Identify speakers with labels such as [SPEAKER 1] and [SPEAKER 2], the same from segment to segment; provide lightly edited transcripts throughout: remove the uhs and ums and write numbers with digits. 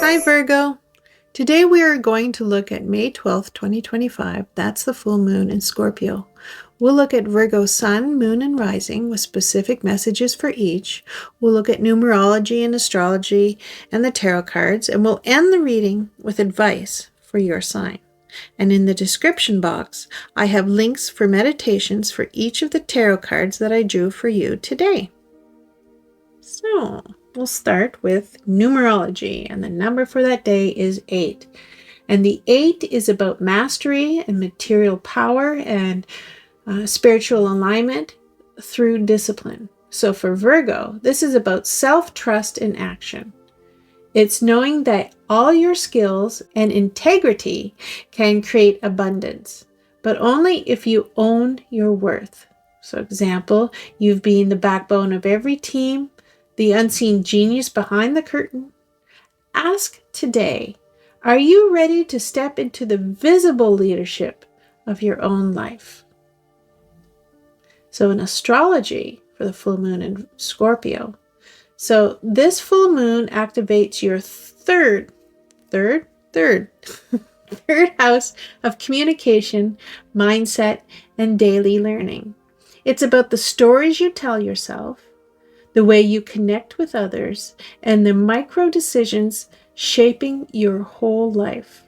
[SPEAKER 1] Hi Virgo. Today we are going to look at May 12th, 2025. That's the full moon in Scorpio. We'll look at Virgo Sun, Moon, and Rising with specific messages for each. We'll look at numerology and astrology and the tarot cards, and we'll end the reading with advice for your sign. And in the description box, I have links for meditations for each of the tarot cards that I drew for you today. So, we'll start with numerology, and the number for that day is 8. And the 8 is about mastery and material power and spiritual alignment through discipline. So for Virgo, this is about self-trust and action. It's knowing that all your skills and integrity can create abundance, but only if you own your worth. So example, you've been the backbone of every team, the unseen genius behind the curtain. Ask today, are you ready to step into the visible leadership of your own life? So in astrology, for the full moon in Scorpio, so this full moon activates your third house of communication, mindset, and daily learning. It's about the stories you tell yourself, the way you connect with others, and the micro decisions shaping your whole life.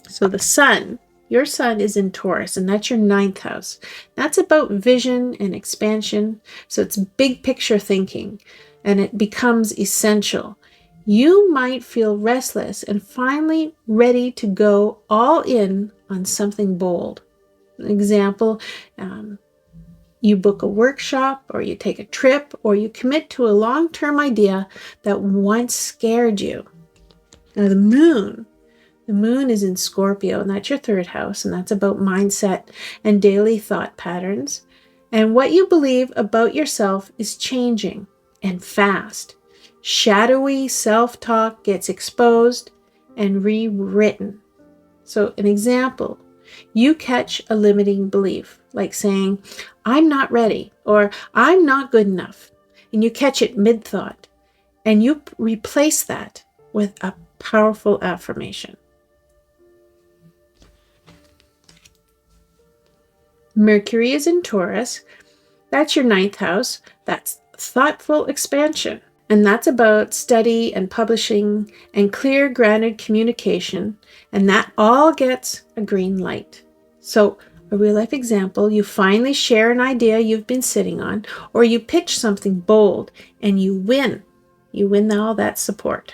[SPEAKER 1] So the sun, your sun is in Taurus, and that's your 9th house. That's about vision and expansion. So it's big picture thinking, and it becomes essential. You might feel restless and finally ready to go all in on something bold. An example, you book a workshop, or you take a trip, or you commit to a long-term idea that once scared you. Now the moon is in Scorpio, and that's your 3rd house, and that's about mindset and daily thought patterns. And what you believe about yourself is changing, and fast. Shadowy self-talk gets exposed and rewritten. So an example, you catch a limiting belief, like saying, I'm not ready, or I'm not good enough. And you catch it mid-thought, and you replace that with a powerful affirmation. Mercury is in Taurus. That's your 9th house. That's thoughtful expansion. And that's about study and publishing and clear, grounded communication. And that all gets a green light. So a real life example, you finally share an idea you've been sitting on, or you pitch something bold and you win. You win all that support.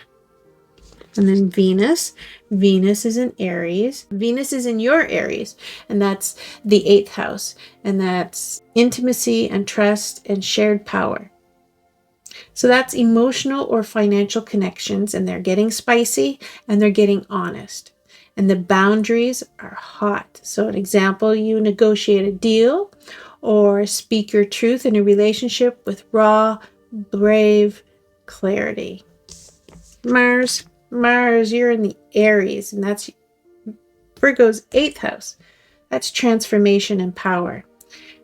[SPEAKER 1] And then Venus is in Aries. Venus is in your Aries, and that's the 8th house. And that's intimacy and trust and shared power. So that's emotional or financial connections, and they're getting spicy and they're getting honest. And the boundaries are hot. So an example, you negotiate a deal or speak your truth in a relationship with raw, brave clarity. Mars, you're in the Aries, and that's Virgo's 8th house. That's transformation and power.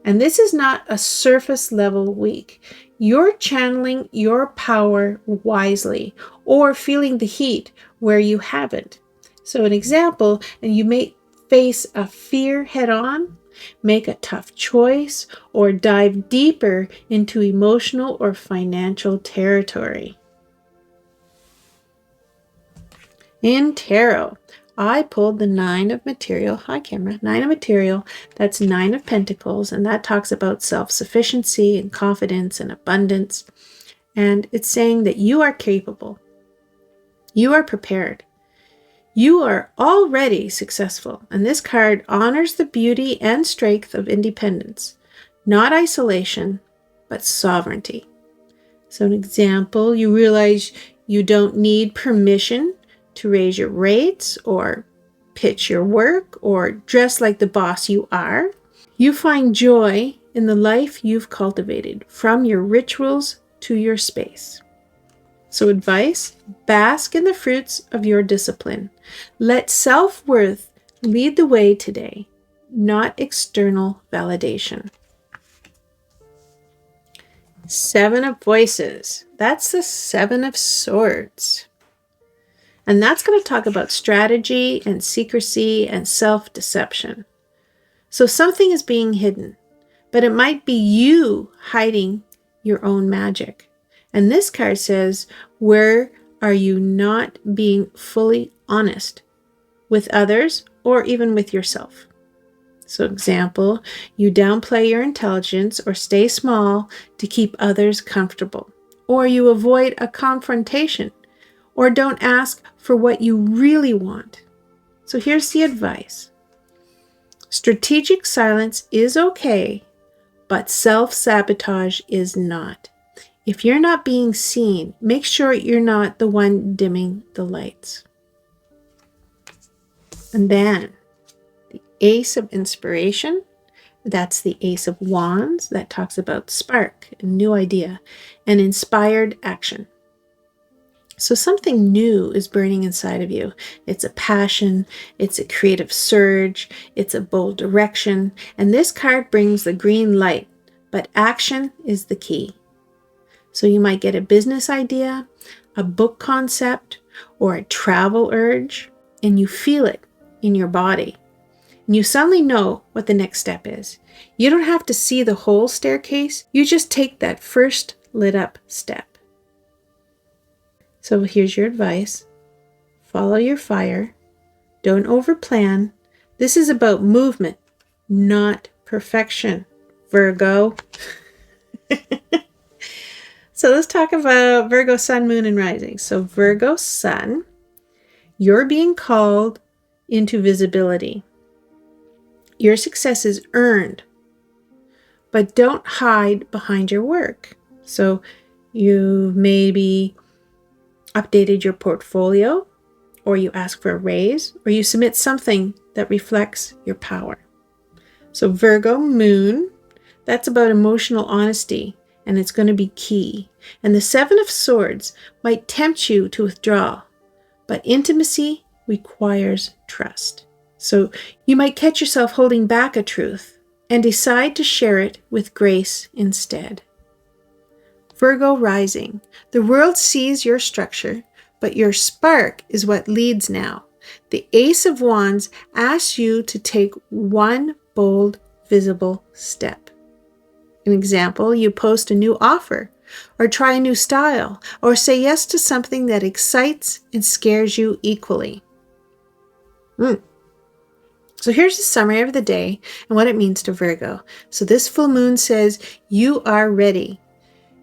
[SPEAKER 1] And this is not a surface level week. You're channeling your power wisely, or feeling the heat where you haven't. So an example, and you may face a fear head on, make a tough choice, or dive deeper into emotional or financial territory. In tarot, I pulled the 9 of material. Hi, camera. 9 of material. That's 9 of pentacles, and that talks about self-sufficiency and confidence and abundance. And it's saying that you are capable. You are prepared. You are already successful. And this card honors the beauty and strength of independence, not isolation, but sovereignty. So an example, you realize you don't need permission to raise your rates, or pitch your work, or dress like the boss you are. You find joy in the life you've cultivated, from your rituals to your space. So advice, bask in the fruits of your discipline. Let self-worth lead the way today, not external validation. 7 of voices. That's the 7 of swords. And that's going to talk about strategy and secrecy and self-deception. So something is being hidden, but it might be you hiding your own magic. And this card says, where are you not being fully honest with others or even with yourself? So example, you downplay your intelligence or stay small to keep others comfortable, or you avoid a confrontation or don't ask for what you really want. So here's the advice. Strategic silence is okay, but self-sabotage is not. If you're not being seen, make sure you're not the one dimming the lights. And then the Ace of Inspiration, that's the Ace of Wands, that talks about spark, a new idea, and inspired action. So something new is burning inside of you. It's a passion, it's a creative surge, it's a bold direction, and this card brings the green light, but action is the key. So you might get a business idea, a book concept, or a travel urge, and you feel it in your body. And you suddenly know what the next step is. You don't have to see the whole staircase, you just take that first lit up step. So here's your advice. Follow your fire. Don't overplan. This is about movement, not perfection, Virgo. So let's talk about Virgo Sun, Moon, and Rising. So Virgo Sun, you're being called into visibility. Your success is earned, but don't hide behind your work. So you maybe updated your portfolio, or you ask for a raise, or you submit something that reflects your power. So Virgo Moon, that's about emotional honesty, and it's going to be key. And the Seven of Swords might tempt you to withdraw, but intimacy requires trust. So you might catch yourself holding back a truth and decide to share it with grace instead. Virgo Rising, the world sees your structure, but your spark is what leads now. The Ace of Wands asks you to take one bold, visible step. An example, you post a new offer, or try a new style, or say yes to something that excites and scares you equally. So here's the summary of the day and what it means to Virgo. So this full moon says you are ready.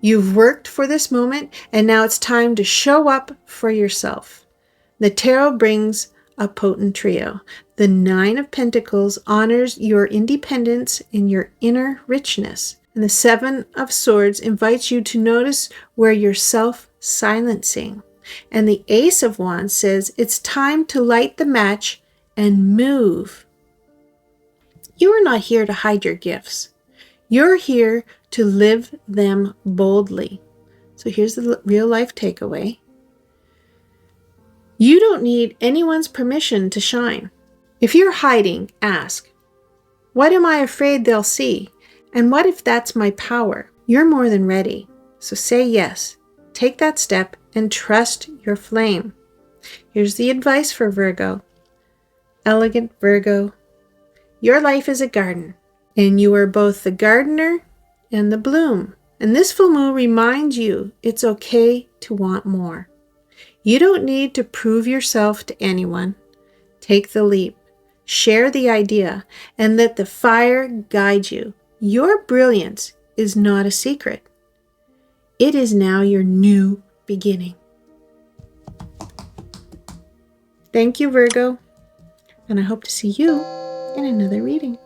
[SPEAKER 1] You've worked for this moment, and now it's time to show up for yourself. The tarot brings a potent trio. The Nine of Pentacles honors your independence and your inner richness. And the Seven of Swords invites you to notice where you're self-silencing. And the Ace of Wands says it's time to light the match and move. You are not here to hide your gifts. You're here to live them boldly. So here's the real life takeaway. You don't need anyone's permission to shine. If you're hiding, ask, what am I afraid they'll see? And what if that's my power? You're more than ready. So say yes, take that step, and trust your flame. Here's the advice for Virgo. Elegant Virgo, your life is a garden, and you are both the gardener and the bloom. And this full moon reminds you it's okay to want more. You don't need to prove yourself to anyone. Take the leap, share the idea, and let the fire guide you. Your brilliance is not a secret. It is now your new beginning. Thank you, Virgo, and I hope to see you in another reading.